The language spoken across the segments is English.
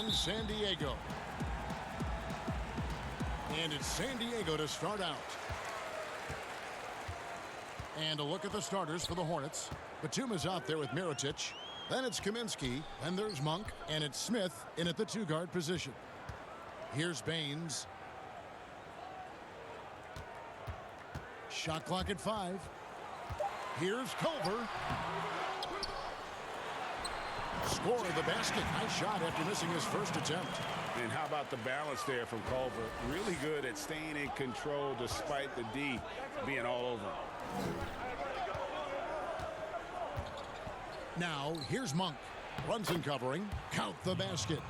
from San Diego. And it's San Diego to start out. And a look at the starters for the Hornets. Batum is out there with Mirotic. Then it's Kaminsky. Then there's Monk. And it's Smith in at the two-guard position. Here's Baines. Shot clock at 5. Here's Culver. Score of the basket. Nice shot after missing his first attempt. And how about the balance there from Culver? Really good at staying in control despite the D being all over. Now, here's Monk. Brunson covering. Count the basket.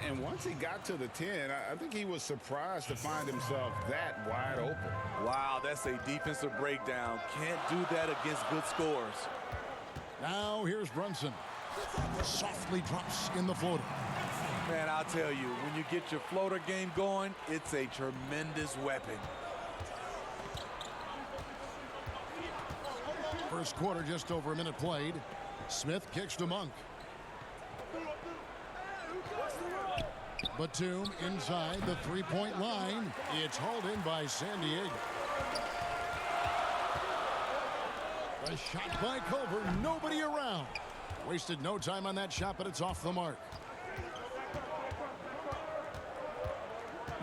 And once he got to the 10, I think he was surprised to find himself that wide open. Wow, that's a defensive breakdown. Can't do that against good scores. Now, here's Brunson. Softly drops in the floater. Man, I'll tell you, when you get your floater game going, it's a tremendous weapon. First quarter, just over a minute played. Smith kicks to Monk. Batum inside the three-point line. It's hauled in by San Diego. A shot by Culver. Nobody around. Wasted no time on that shot, but it's off the mark.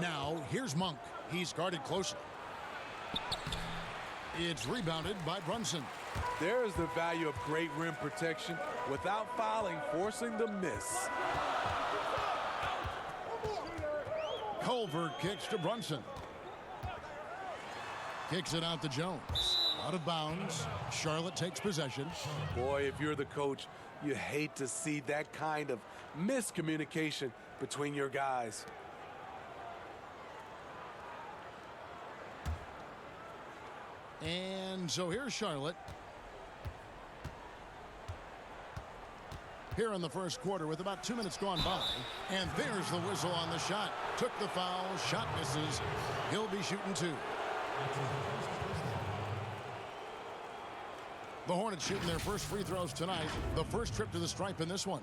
Now, here's Monk. He's guarded closely. It's rebounded by Brunson. There's the value of great rim protection without fouling, forcing the miss. Culver kicks to Brunson. Kicks it out to Jones. Out of bounds. Charlotte takes possession. Boy, if you're the coach, you hate to see that kind of miscommunication between your guys. And so here's Charlotte. Here in the first quarter with about 2 minutes gone by. And there's the whistle on the shot. Took the foul. Shot misses. He'll be shooting 2. The Hornets shooting their first free throws tonight. The first trip to the stripe in this one.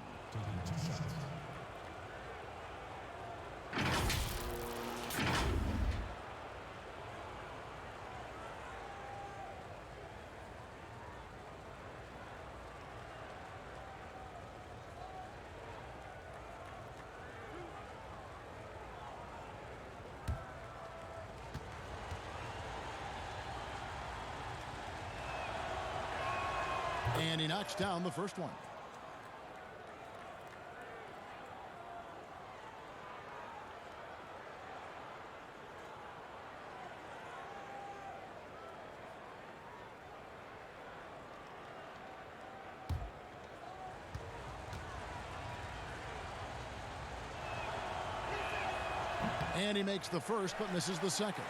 And he knocks down the first one. And he makes the first, but misses the second.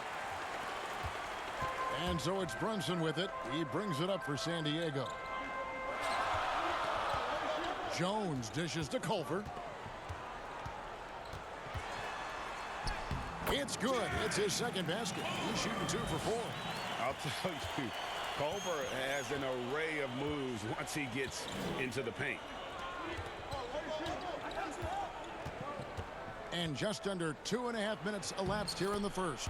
And so it's Brunson with it. He brings it up for San Diego. Jones dishes to Culver. It's good. It's his second basket. He's shooting 2 for 4. I'll tell you, Culver has an array of moves once he gets into the paint. And just under 2.5 minutes elapsed here in the first.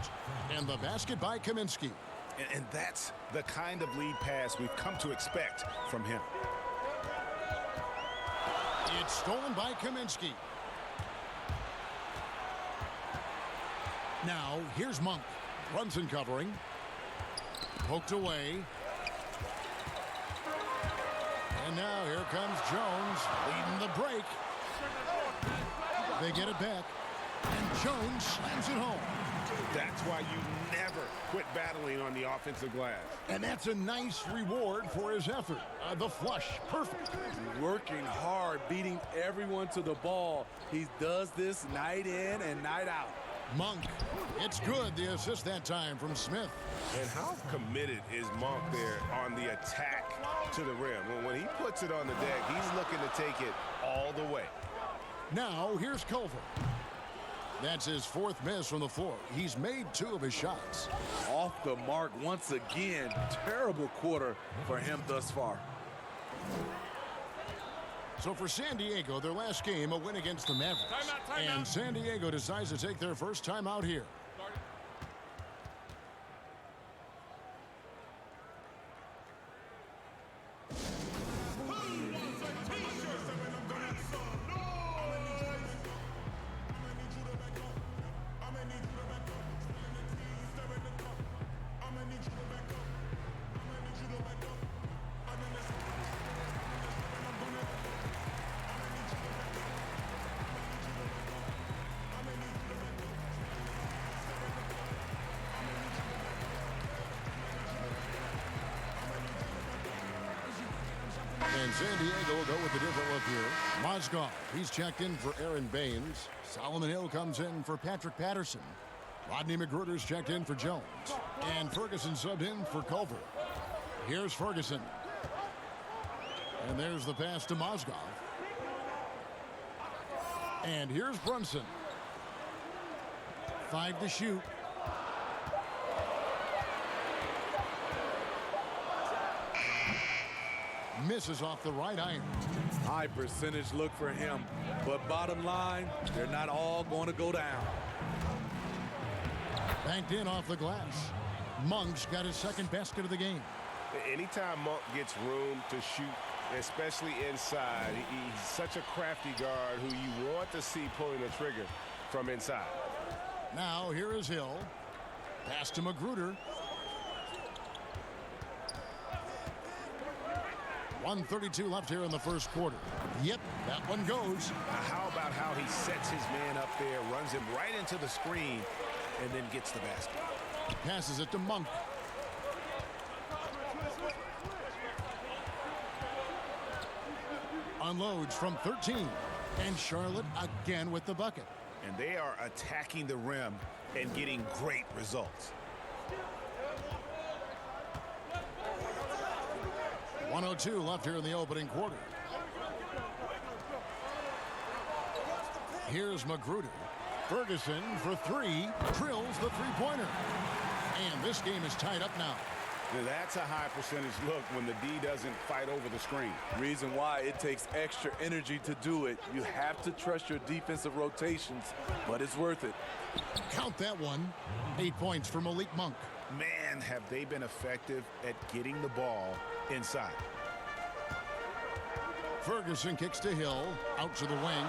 And the basket by Kaminsky. And that's the kind of lead pass we've come to expect from him. It's stolen by Kaminsky. Now, here's Monk. Brunson covering. Poked away. And now here comes Jones leading the break. They get it back. And Jones slams it home. That's why you never quit battling on the offensive glass. And that's a nice reward for his effort. The flush, perfect. Working hard, beating everyone to the ball. He does this night in and night out. Monk, it's good. The assist that time from Smith. And how committed is Monk there on the attack to the rim? When he puts it on the deck, he's looking to take it all the way. Now, here's Culver. That's his 4th miss from the floor. He's made 2 of his shots. Off the mark once again. Terrible quarter for him thus far. So for San Diego, their last game, a win against the Mavericks. And San Diego decides to take their first timeout here. And San Diego will go with a different look here. Mozgov, he's checked in for Aaron Baines. Solomon Hill comes in for Patrick Patterson. Rodney McGruder's checked in for Jones. And Ferguson subbed in for Culver. Here's Ferguson. And there's the pass to Mozgov. And here's Brunson. 5 to shoot. Misses off the right iron. High percentage look for him. But bottom line, they're not all going to go down. Banked in off the glass. Monk's got his second basket of the game. Anytime Monk gets room to shoot, especially inside, he's such a crafty guard who you want to see pulling the trigger from inside. Now here is Hill. Pass to Magruder. 1:32 left here in the first quarter. Yep, that one goes. Now how about how he sets his man up there, runs him right into the screen, and then gets the basket. Passes it to Monk. Unloads from 13. And Charlotte again with the bucket. And they are attacking the rim and getting great results. 1:02 left here in the opening quarter. Here's Magruder. Ferguson for 3. Drills the three-pointer. And this game is tied up now. Now that's a high percentage look when the D doesn't fight over the screen. Reason why it takes extra energy to do it. You have to trust your defensive rotations, but it's worth it. Count that one. 8 points for Malik Monk. Man, have they been effective at getting the ball inside. Ferguson kicks to Hill. Out to the wing.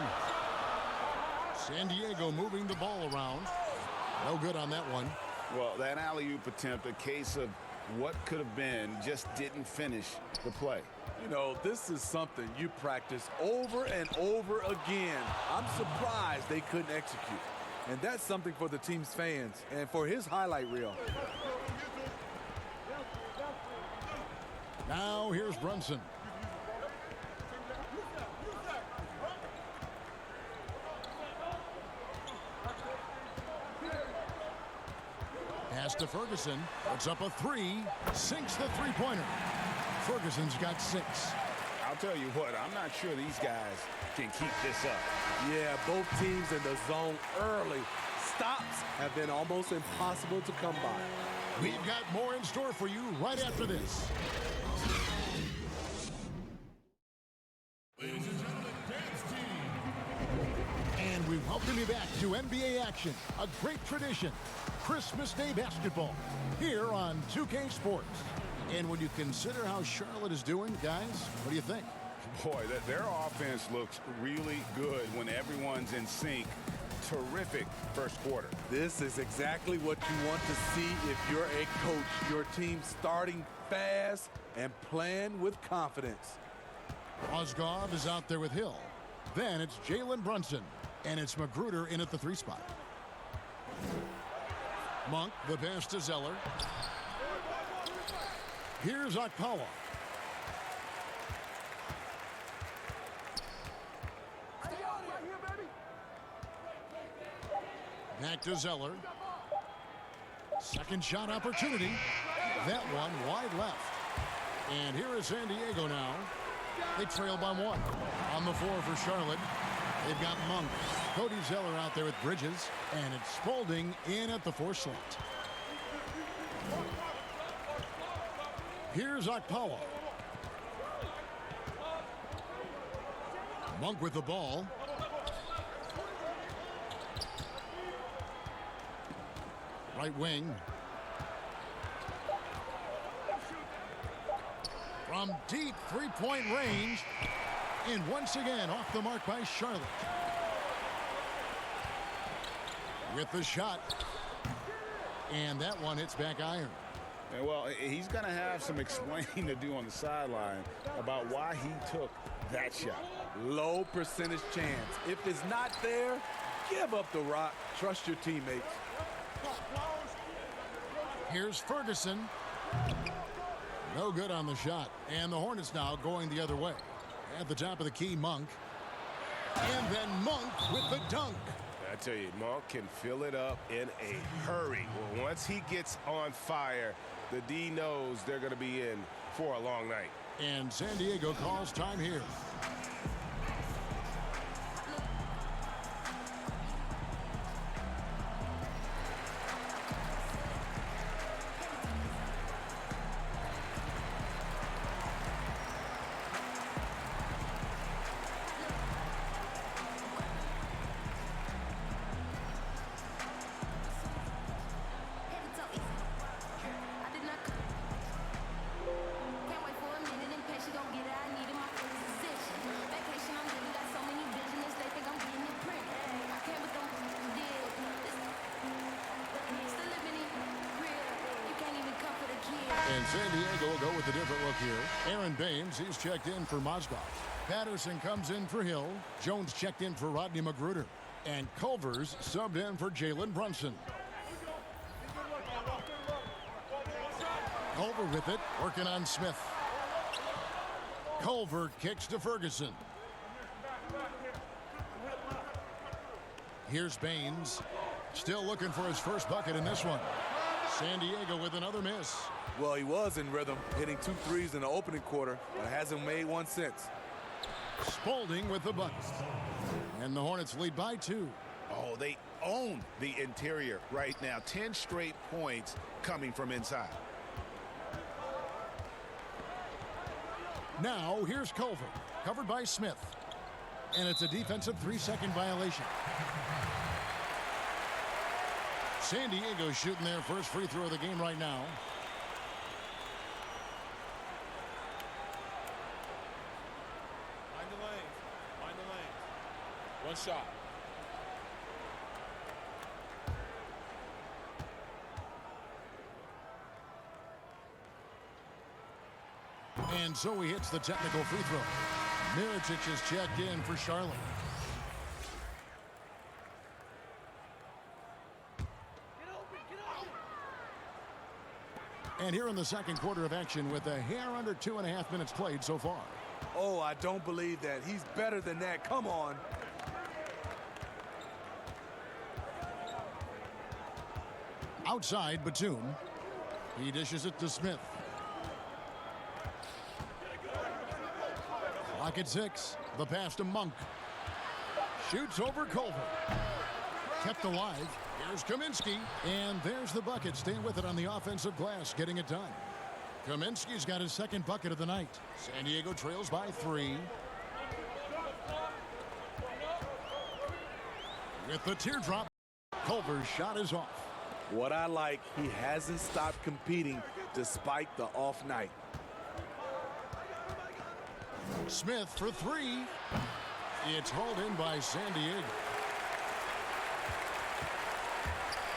San Diego moving the ball around. No good on that one. Well, that alley-oop attempt, a case of what could have been, just didn't finish the play. You know, this is something you practice over and over again. I'm surprised they couldn't execute. And that's something for the team's fans and for his highlight reel. Now here's Brunson. Pass to Ferguson. Puts up a 3. Sinks the three-pointer. Ferguson's got 6. I'll tell you what, I'm not sure these guys can keep this up. Yeah, both teams in the zone early. Stops have been almost impossible to come by. We've got more in store for you right after this. Ladies and gentlemen, dance team. And we welcome you back to NBA action, a great tradition. Christmas Day basketball here on 2K Sports. And when you consider how Charlotte is doing, guys, what do you think? Boy, their offense looks really good when everyone's in sync. Terrific first quarter. This is exactly what you want to see if you're a coach. Your team starting fast and playing with confidence. Mozgov is out there with Hill. Then it's Jalen Brunson. And it's Magruder in at the 3 spot. Monk, the pass to Zeller. Here's Okpala. Back to Zeller. Second shot opportunity. That one wide left. And here is San Diego now. They trail by 1. On the floor for Charlotte, they've got Monk. Cody Zeller out there with Bridges. And it's Spalding in at the 4 slot. Here's Okpala. Monk with the ball. Right wing. From deep three-point range. And once again, off the mark by Charlotte. With the shot. And that one hits back iron. And well, he's going to have some explaining to do on the sideline about why he took that shot. Low percentage chance. If it's not there, give up the rock. Trust your teammates. Here's Ferguson. No good on the shot. And the Hornets now going the other way. At the top of the key, Monk. And then Monk with the dunk. I tell you, Monk can fill it up in a hurry. Well, once he gets on fire, the D knows they're going to be in for a long night. And San Diego calls time here. And San Diego will go with a different look here. Aaron Baines, he's checked in for Mozgov. Patterson comes in for Hill. Jones checked in for Rodney Magruder. And Culver's subbed in for Jalen Brunson. Culver with it, working on Smith. Culver kicks to Ferguson. Here's Baines. Still looking for his first bucket in this one. San Diego with another miss. Well, he was in rhythm, hitting 2 threes in the opening quarter, but hasn't made one since. Spalding with the bucket. And the Hornets lead by 2. Oh, they own the interior right now. 10 straight points coming from inside. Now, here's Culver, covered by Smith. And it's a defensive 3-second violation. San Diego shooting their first free throw of the game right now. Mind the lanes. Mind the lanes. One shot. And so he hits the technical free throw. Mirotic is checked in for Charlotte. And here in the second quarter of action with a hair under 2.5 minutes played so far. Oh, I don't believe that. He's better than that. Come on. Outside, Batum. He dishes it to Smith. Clock at 6. The pass to Monk. Shoots over Culver. Kept alive. Here's Kaminsky. And there's the bucket. Staying with it on the offensive glass. Getting it done. Kaminsky's got his second bucket of the night. San Diego trails by 3. With the teardrop, Culver's shot is off. What I like, he hasn't stopped competing despite the off night. Smith for 3. It's hauled in by San Diego.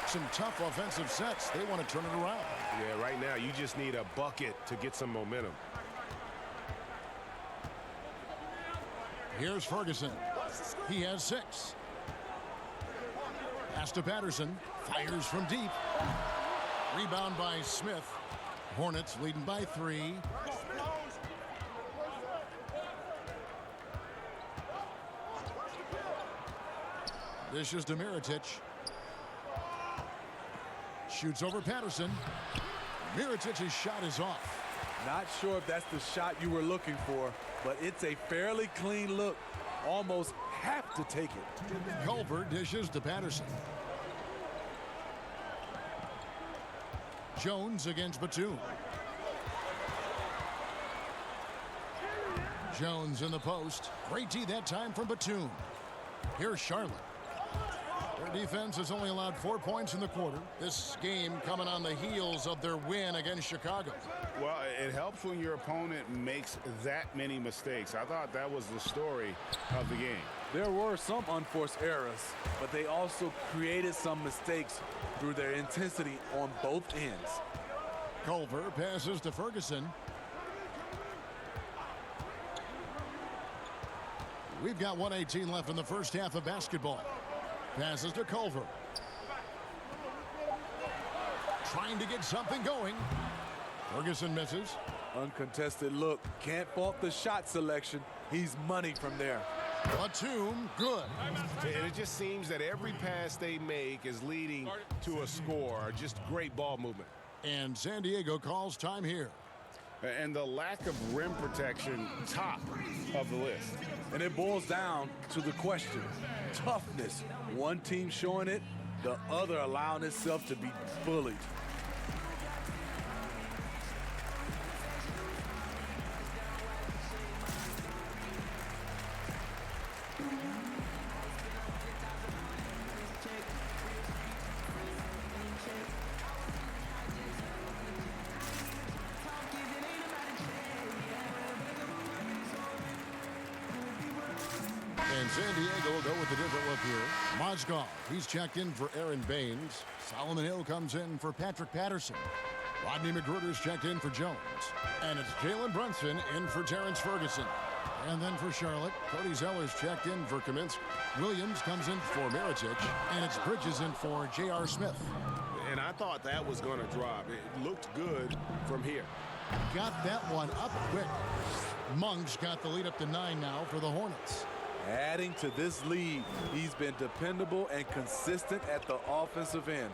Some tough offensive sets. They want to turn it around. Yeah, right now you just need a bucket to get some momentum. Here's Ferguson. He has 6. Pass to Patterson. Fires from deep. Rebound by Smith. Hornets leading by 3. This is to Mirotic. Shoots over Patterson. Mirotic's shot is off. Not sure if that's the shot you were looking for, but it's a fairly clean look. Almost have to take it. Culver dishes to Patterson. Jones against Batum. Jones in the post. Great D that time from Batum. Here's Charlotte. Their defense has only allowed 4 points in the quarter. This game coming on the heels of their win against Chicago. Well, it helps when your opponent makes that many mistakes. I thought that was the story of the game. There were some unforced errors, but they also created some mistakes through their intensity on both ends. Culver passes to Ferguson. We've got 1:18 left in the first half of basketball. Passes to Culver. Trying to get something going. Ferguson misses. Uncontested look. Can't fault the shot selection. He's money from there. Batum, good. And it just seems that every pass they make is leading to a score. Just great ball movement. And San Diego calls time here. And the lack of rim protection, top of the list. And it boils down to the question. Toughness. One team showing it, the other allowing itself to be bullied. And San Diego will go with a different look here. Mozgov, he's checked in for Aaron Baines. Solomon Hill comes in for Patrick Patterson. Rodney McGruder's checked in for Jones. And it's Jalen Brunson in for Terrence Ferguson. And then for Charlotte, Cody Zeller's checked in for Kaminsky. Williams comes in for Mirotic. And it's Bridges in for J.R. Smith. And I thought that was going to drop. It looked good from here. Got that one up quick. Monk's got the lead up to 9 now for the Hornets. Adding to this lead, he's been dependable and consistent at the offensive end.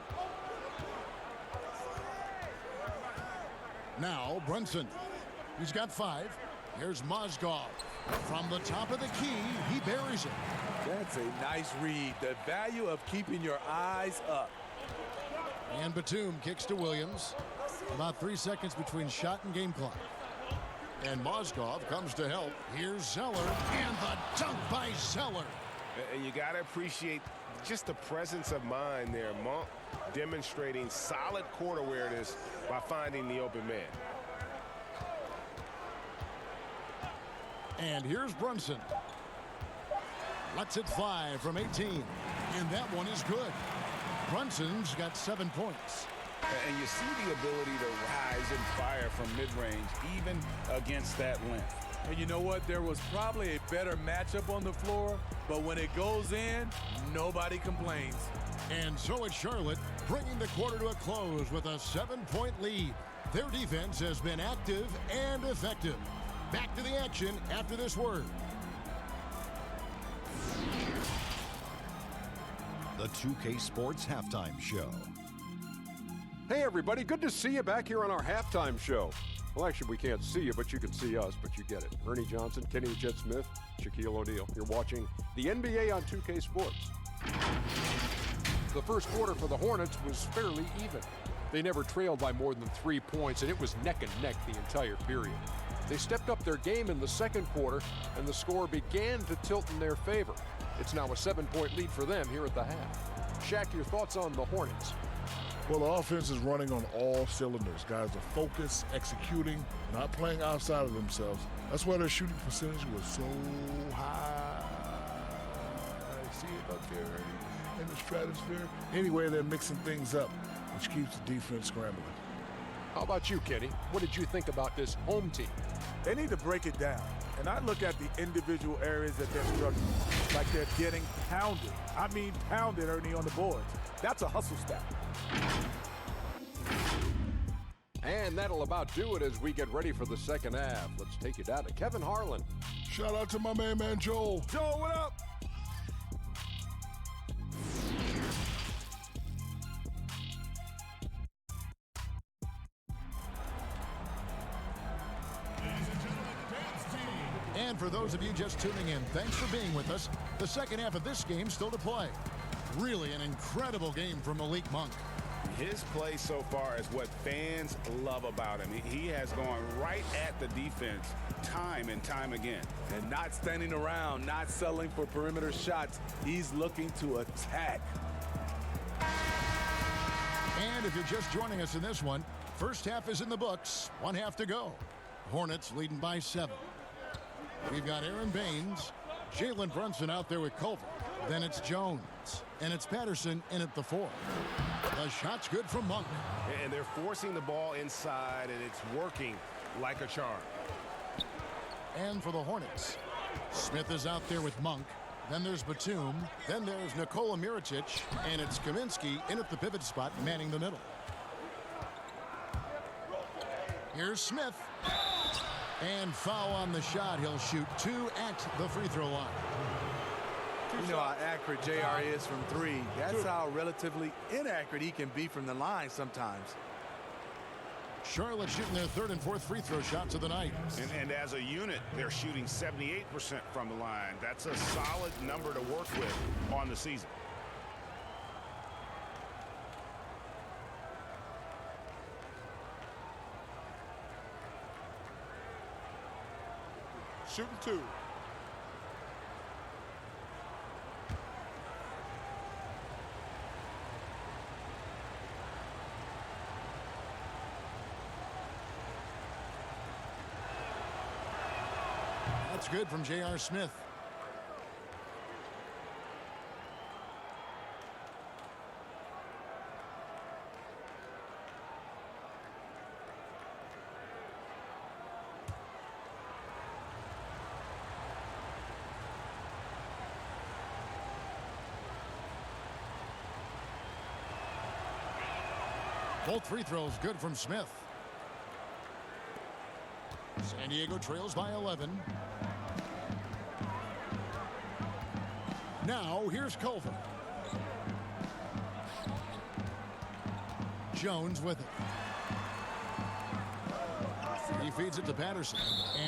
Now Brunson. He's got 5. Here's Mozgov. From the top of the key, he buries it. That's a nice read. The value of keeping your eyes up. And Batum kicks to Williams. About 3 seconds between shot and game clock. And Mozgov comes to help. Here's Zeller. And the dunk by Zeller. And you got to appreciate just the presence of mind there. Monk demonstrating solid court awareness by finding the open man. And here's Brunson. Lets it fly from 18. And that one is good. Brunson's got 7 points. And you see the ability to rise and fire from mid-range, even against that length. And you know what? There was probably a better matchup on the floor, but when it goes in, nobody complains. And so it's Charlotte, bringing the quarter to a close with a 7-point lead. Their defense has been active and effective. Back to the action after this word. The 2K Sports Halftime Show. Hey everybody, good to see you back here on our halftime show. Well, actually we can't see you, but you can see us, but you get it. Ernie Johnson, Kenny the Jet Smith, Shaquille O'Neal. You're watching the NBA on 2K Sports. The first quarter for the Hornets was fairly even. They never trailed by more than 3 points, and it was neck and neck the entire period. They stepped up their game in the second quarter, and the score began to tilt in their favor. It's now a 7-point lead for them here at the half. Shaq, your thoughts on the Hornets? Well, the offense is running on all cylinders. Guys are focused, executing, not playing outside of themselves. That's why their shooting percentage was so high. See it up there in the stratosphere. Anyway, they're mixing things up, which keeps the defense scrambling. How about you, Kenny? What did you think about this home team? They need to break it down. And I look at the individual areas that they're struggling, like they're getting pounded. I mean pounded, Ernie, on the boards. That's a hustle stat. And that'll about do it as we get ready for the second half. Let's take you down to Kevin Harlan. Shout out to my man Joel. Joel, what up? And for those of you just tuning in, thanks for being with us. The second half of this game still to play. Really an incredible game from Malik Monk. His play so far is what fans love about him. He has gone right at the defense time and time again. And not standing around, not settling for perimeter shots. He's looking to attack. And if you're just joining us in this one, first half is in the books. 1 half to go. Hornets leading by 7. We've got Aaron Baines, Jalen Brunson out there with Culver. Then it's Jones. And it's Patterson in at the 4. The shot's good from Monk. And they're forcing the ball inside, and it's working like a charm. And for the Hornets, Smith is out there with Monk. Then there's Batum. Then there's Nikola Mirotic. And it's Kaminsky in at the pivot spot, manning the middle. Here's Smith. And foul on the shot. He'll shoot 2 at the free throw line. You know how accurate JR is from 3. That's how relatively inaccurate he can be from the line sometimes. Charlotte shooting their 3rd and 4th free throw shots of the night. And as a unit, they're shooting 78% from the line. That's a solid number to work with on the season. Shooting 2. That's good from J.R. Smith. Both free throws good from Smith. San Diego trails by 11. Now here's Culver. Jones with it. He feeds it to Patterson.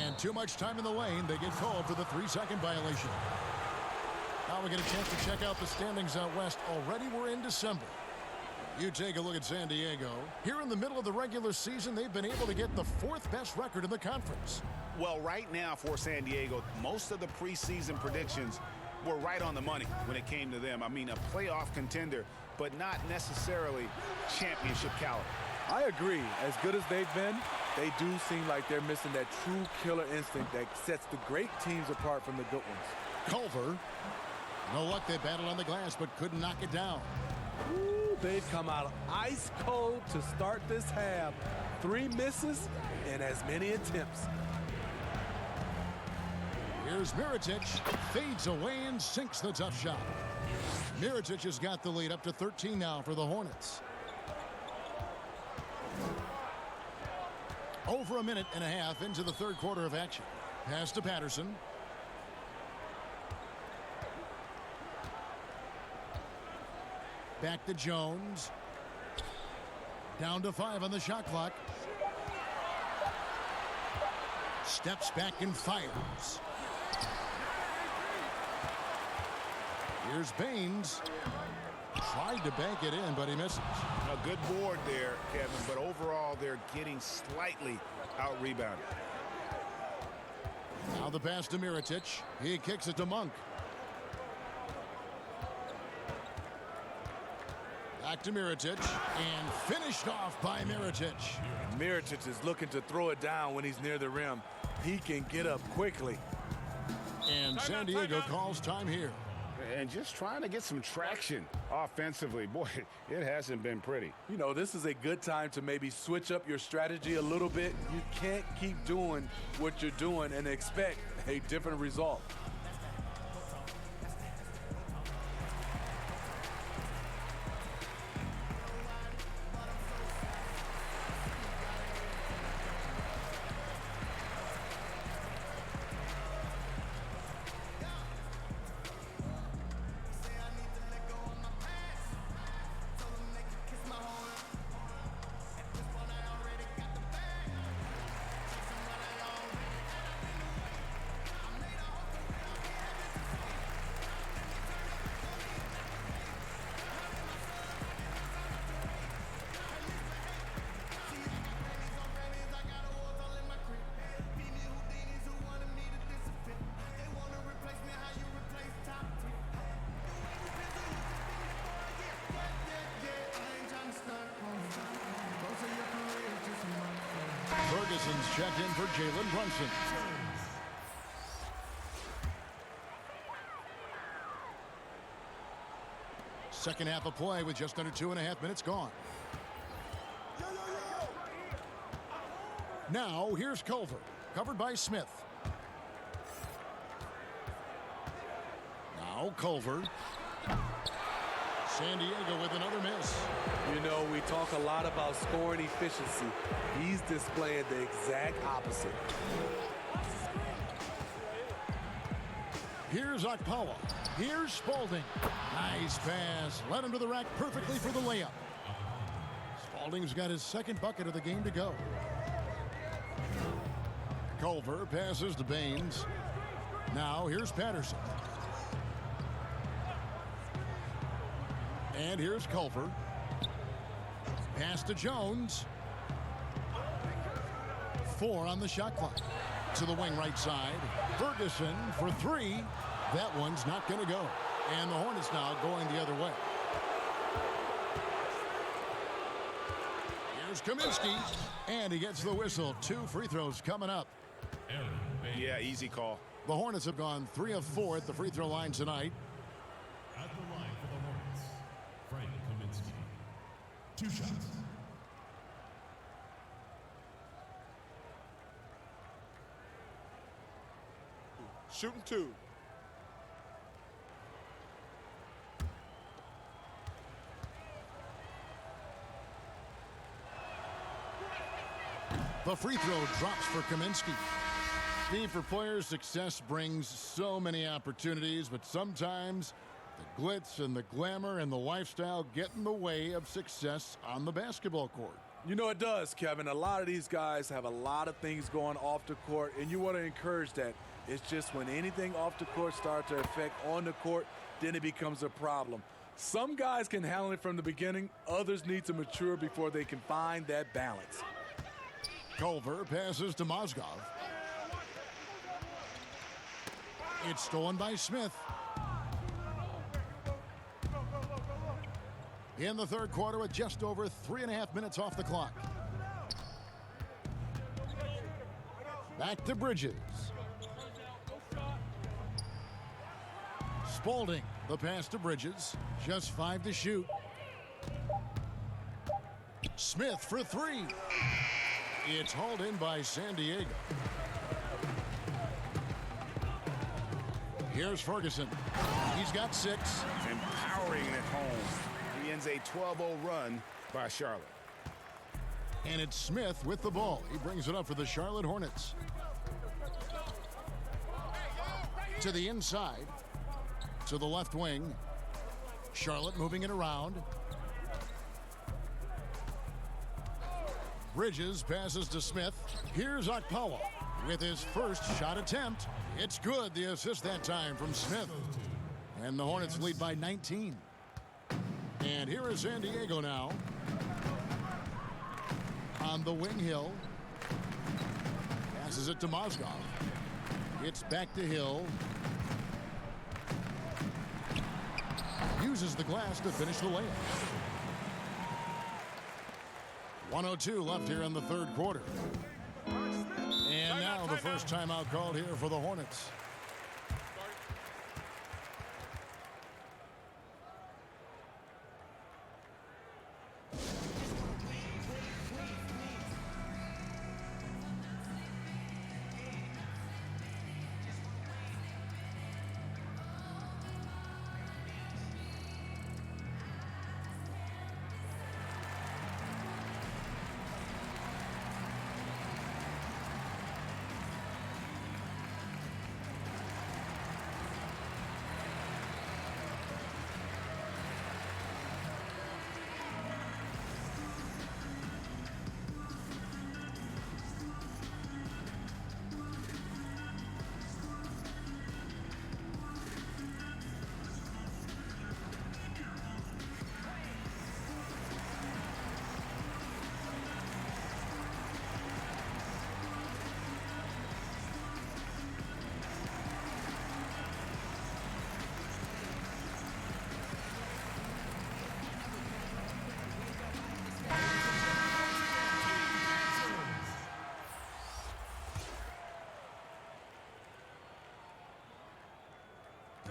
And too much time in the lane. They get called for the 3-second violation. Now we get a chance to check out the standings out west. Already we're in December. You take a look at San Diego. Here in the middle of the regular season, they've been able to get the 4th best record in the conference. Well, right now for San Diego, most of the preseason predictions were right on the money when it came to them. I mean, a playoff contender, but not necessarily championship caliber. I agree. As good as they've been, they do seem like they're missing that true killer instinct that sets the great teams apart from the good ones. Culver. No luck. They battled on the glass, but couldn't knock it down. Ooh, they've come out ice cold to start this half. 3 misses and as many attempts. Here's Mirotic. Fades away and sinks the tough shot. Mirotic has got the lead up to 13 now for the Hornets. Over a minute and a half into the 3rd quarter of action. Pass to Patterson. Back to Jones. Down to 5 on the shot clock. Steps back and fires. Here's Baines. Tried to bank it in, but he misses. A good board there, Kevin, but overall they're getting slightly out-rebounded. Now the pass to Mirotic. He kicks it to Monk. Back to Mirotic, and finished off by Mirotic. Mirotic is looking to throw it down when he's near the rim. He can get up quickly. And San Diego calls time here. And just trying to get some traction offensively. Boy, it hasn't been pretty. You know, this is a good time to maybe switch up your strategy a little bit. You can't keep doing what you're doing and expect a different result. checked in for Jalen Brunson. Second half of play with just under 2.5 minutes gone. Now here's Culver, covered by Smith. Now Culver. San Diego with another miss. You know, we talk a lot about scoring efficiency. He's displaying the exact opposite. Here's Okpala. Here's Spalding. Nice pass. Led him to the rack perfectly for the layup. Spalding's got his second bucket of the game to go. Culver passes to Baines. Now here's Patterson. And here's Culver. Pass to Jones. 4 on the shot clock. To the wing right side. Ferguson for 3. That one's not going to go. And the Hornets now going the other way. Here's Kaminsky. And he gets the whistle. 2 free throws coming up. Yeah, easy call. The Hornets have gone 3 of 4 at the free throw line tonight. At the line for the Hornets, Frank Kaminsky. 2 shots. Shooting 2. The free throw drops for Kaminsky. Steve, for players, success brings so many opportunities, but sometimes the glitz and the glamour and the lifestyle get in the way of success on the basketball court. You know it does, Kevin. A lot of these guys have a lot of things going off the court, and you want to encourage that. It's just when anything off the court starts to affect on the court, then it becomes a problem. Some guys can handle it from the beginning. Others need to mature before they can find that balance. Culver passes to Mozgov. It's stolen by Smith. In the third quarter with just over 3.5 minutes off the clock. Back to Bridges. Spalding, the pass to Bridges. Just 5 to shoot. Smith for 3. It's hauled in by San Diego. Here's Ferguson. He's got 6. Empowering it home. He ends a 12-0 run by Charlotte. And it's Smith with the ball. He brings it up for the Charlotte Hornets. To the inside. To the left wing. Charlotte moving it around. Bridges passes to Smith. Here's Okpala with his first shot attempt. It's good. The assist that time from Smith. And the Hornets lead by 19. And here is San Diego now. On the wing, Hill. Passes it to Mozgov. It's back to Hill. Uses the glass to finish the layup. 1:02 left here in the third quarter. And now the first timeout called here for the Hornets.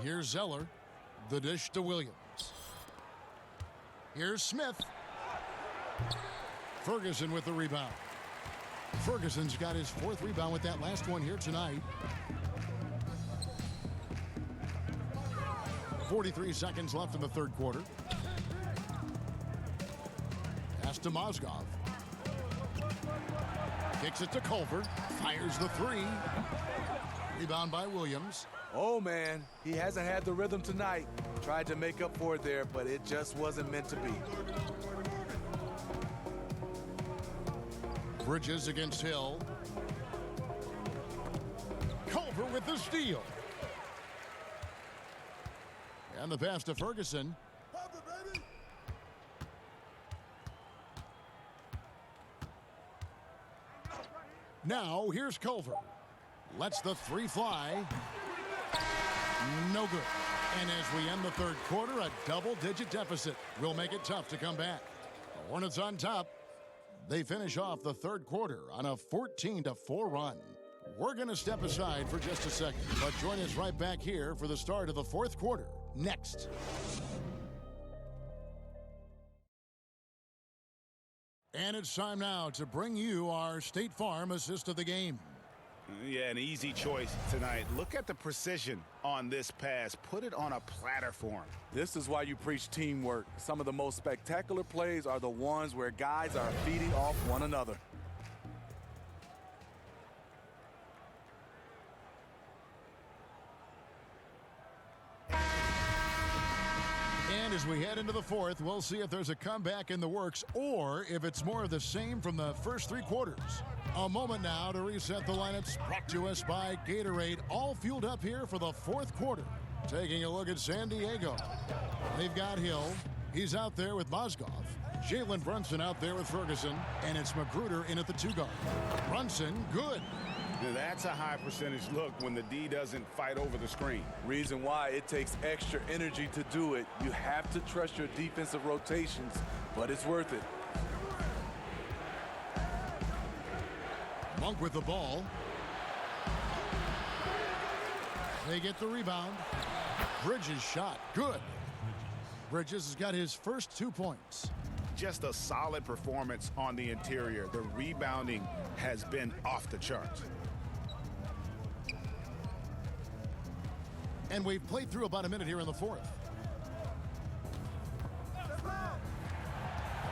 Here's Zeller. The dish to Williams. Here's Smith. Ferguson with the rebound. Ferguson's got his 4th rebound with that last one here tonight. 43 seconds left in the 3rd quarter. Pass to Mozgov. Kicks it to Culver. Fires the 3. Rebound by Williams. Oh, man, he hasn't had the rhythm tonight. Tried to make up for it there, but it just wasn't meant to be. Bridges against Hill. Culver with the steal. And the pass to Ferguson. Now here's Culver. Lets the 3 fly. No good. And as we end the 3rd quarter, a double-digit deficit will make it tough to come back. The Hornets on top. They finish off the 3rd quarter on a 14-4 run. We're going to step aside for just a second, but join us right back here for the start of the 4th quarter next. And it's time now to bring you our State Farm assist of the game. Yeah, an easy choice tonight. Look at the precision on this pass. Put it on a platter for him. This is why you preach teamwork. Some of the most spectacular plays are the ones where guys are feeding off one another. And as we head into the 4th, we'll see if there's a comeback in the works or if it's more of the same from the first 3 quarters. A moment now to reset the lineups, brought to us by Gatorade, all fueled up here for the 4th quarter. Taking a look at San Diego. They've got Hill. He's out there with Mozgov. Jalen Brunson out there with Ferguson. And it's Magruder in at the 2 guard. Brunson, good. Now that's a high percentage look when the D doesn't fight over the screen. Reason why it takes extra energy to do it. You have to trust your defensive rotations, but it's worth it. Monk with the ball. They get the rebound. Bridges shot. Good. Bridges has got his first 2 points. Just a solid performance on the interior. The rebounding has been off the charts. And we've played through about a minute here in the 4th.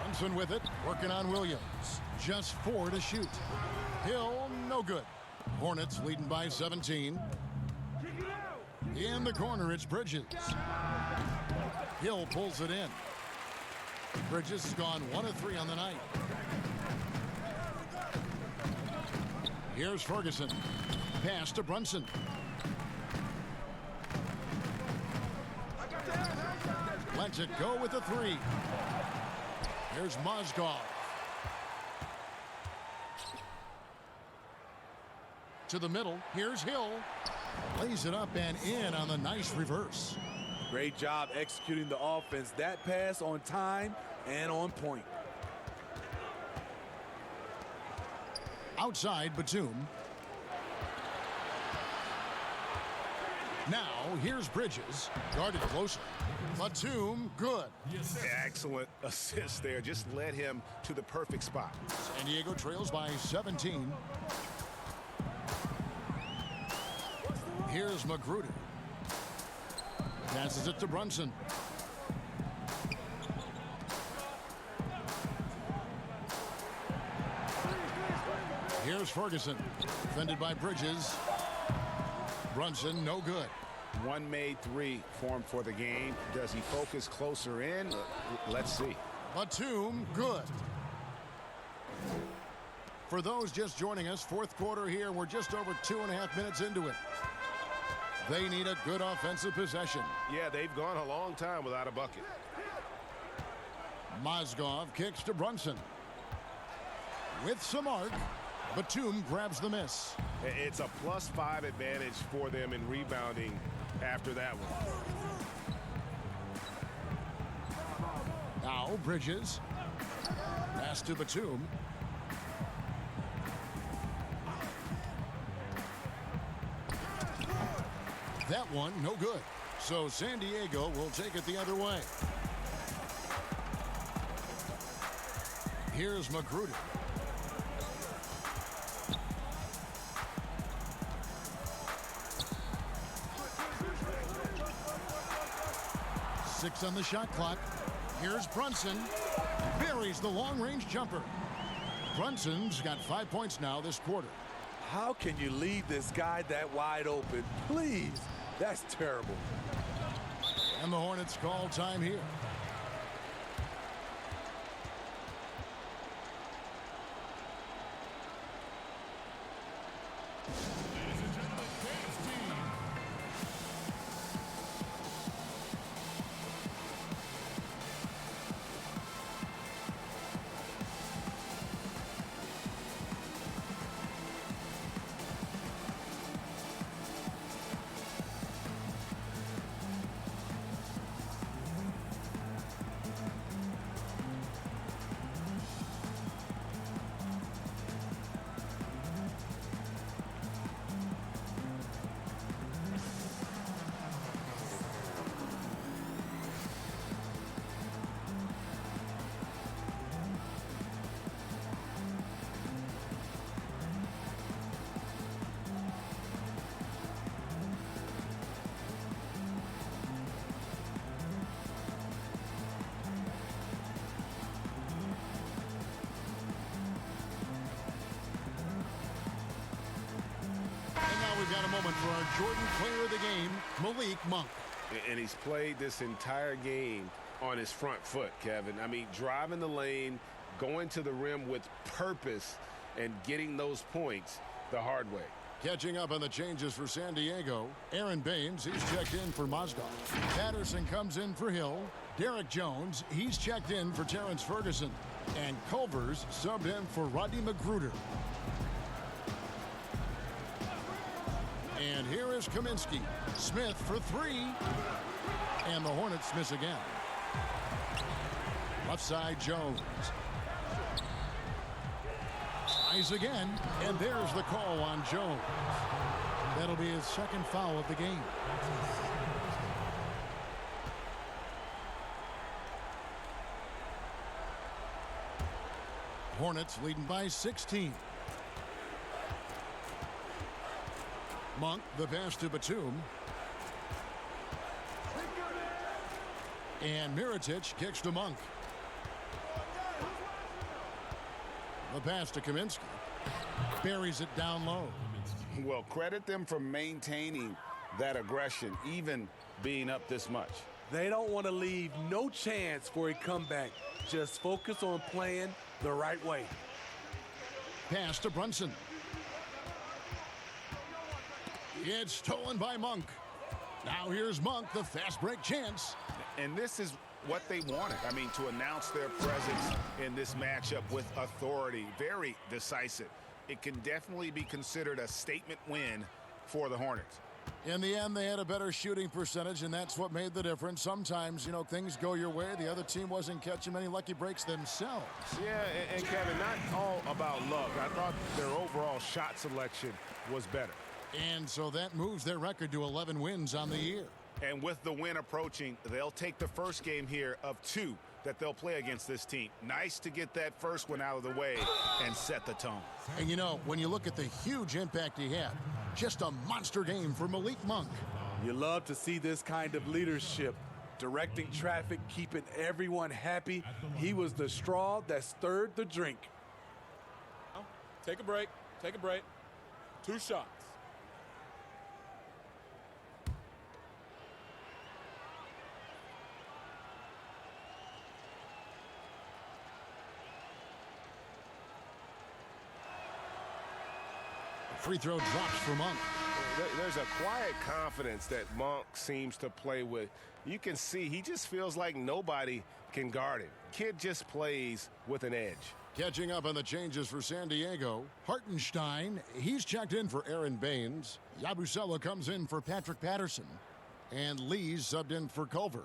Brunson with it, working on Williams. Just 4 to shoot. Hill, no good. Hornets leading by 17. In the corner, it's Bridges. Hill pulls it in. Bridges has gone 1 of 3 on the night. Here's Ferguson. Pass to Brunson. Lets it go with the 3. Here's Mozgov. To the middle. Here's Hill. Lays it up and in on the nice reverse. Great job executing the offense. That pass on time and on point. Outside, Batum. Now, here's Bridges. Guarded closer. Batum, good. Excellent assist there. Just led him to the perfect spot. San Diego trails by 17. Here's Magruder. Passes it to Brunson. Here's Ferguson. Defended by Bridges. Brunson, no good. One made 3 formed for the game. Does he focus closer in? Let's see. Batum, good. For those just joining us, 4th quarter here. We're just over 2.5 minutes into it. They need a good offensive possession. Yeah, they've gone a long time without a bucket. Mozgov kicks to Brunson. With some arc, Batum grabs the miss. It's a +5 advantage for them in rebounding after that one. Now Bridges. Pass to Batum. That one, no good. So San Diego will take it the other way. Here's Magruder. Six on the shot clock. Here's Brunson. Buries the long-range jumper. Brunson's got 5 points now this quarter. How can you leave this guy that wide open? Please. That's terrible. And the Hornets call time here. We've got a moment for our Jordan player of the game, Malik Monk. And he's played this entire game on his front foot, Kevin. I mean, driving the lane, going to the rim with purpose, and getting those points the hard way. Catching up on the changes for San Diego, Aaron Baines, he's checked in for Mozgov. Patterson comes in for Hill. Derek Jones, he's checked in for Terrence Ferguson. And Culver's subbed in for Rodney Magruder. And here is Kaminsky. Smith for three. And the Hornets miss again. Left side, Jones. Tries again. And there's the call on Jones. That'll be his second foul of the game. Hornets leading by 16. Monk, the pass to Batum. And Mirotic kicks to Monk. The pass to Kaminsky. Buries it down low. Well, credit them for maintaining that aggression, even being up this much. They don't want to leave no chance for a comeback. Just focus on playing the right way. Pass to Brunson. It's stolen by Monk. Now here's Monk, the fast break chance. And this is what they wanted. I mean, to announce their presence in this matchup with authority. Very decisive. It can definitely be considered a statement win for the Hornets. In the end, they had a better shooting percentage, and that's what made the difference. Sometimes, you know, things go your way. The other team wasn't catching many lucky breaks themselves. Yeah, and Kevin, not all about luck. I thought their overall shot selection was better. And so that moves their record to 11 wins on the year. And with the win approaching, they'll take the first game here of 2 that they'll play against this team. Nice to get that first one out of the way and set the tone. And you know, when you look at the huge impact he had, just a monster game for Malik Monk. You love to see this kind of leadership. Directing traffic, keeping everyone happy. He was the straw that stirred the drink. Take a break. Take a break. 2 shots. Free throw drops for Monk. There's a quiet confidence that Monk seems to play with. You can see he just feels like nobody can guard him. Kid just plays with an edge. Catching up on the changes for San Diego, Hartenstein, he's checked in for Aaron Baines. Yabusele comes in for Patrick Patterson. And Lee's subbed in for Culver.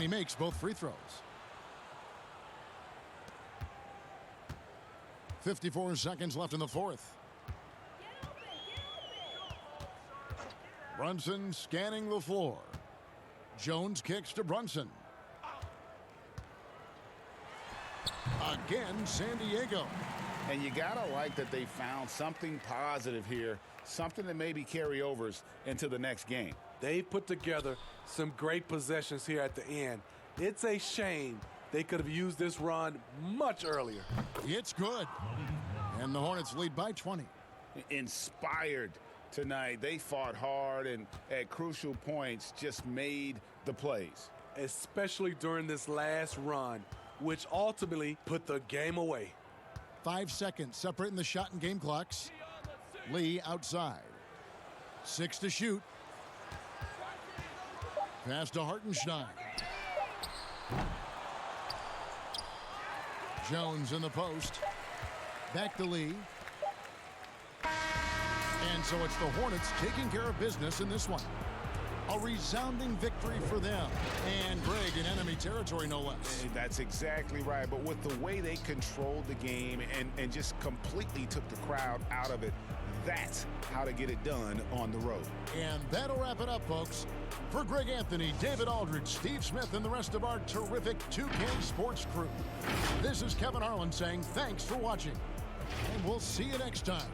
And he makes both free throws. 54 seconds left in the fourth. Brunson scanning the floor. Jones kicks to Brunson. Again, San Diego. And you got to like that they found something positive here, something that maybe carry overs into the next game. They put together some great possessions here at the end. It's a shame they could have used this run much earlier. It's good. And the Hornets lead by 20. Inspired tonight. They fought hard and at crucial points just made the plays. Especially during this last run, which ultimately put the game away. 5 seconds separating the shot and game clocks. Lee outside. 6 to shoot. Pass to Hartenstein. Jones in the post. Back to Lee. And so it's the Hornets taking care of business in this one. A resounding victory for them. And Greg in enemy territory, no less. That's exactly right. But with the way they controlled the game and just completely took the crowd out of it, that's how to get it done on the road. And that'll wrap it up, folks. For Greg Anthony, David Aldridge, Steve Smith, and the rest of our terrific 2K Sports crew, this is Kevin Harlan saying thanks for watching. And we'll see you next time.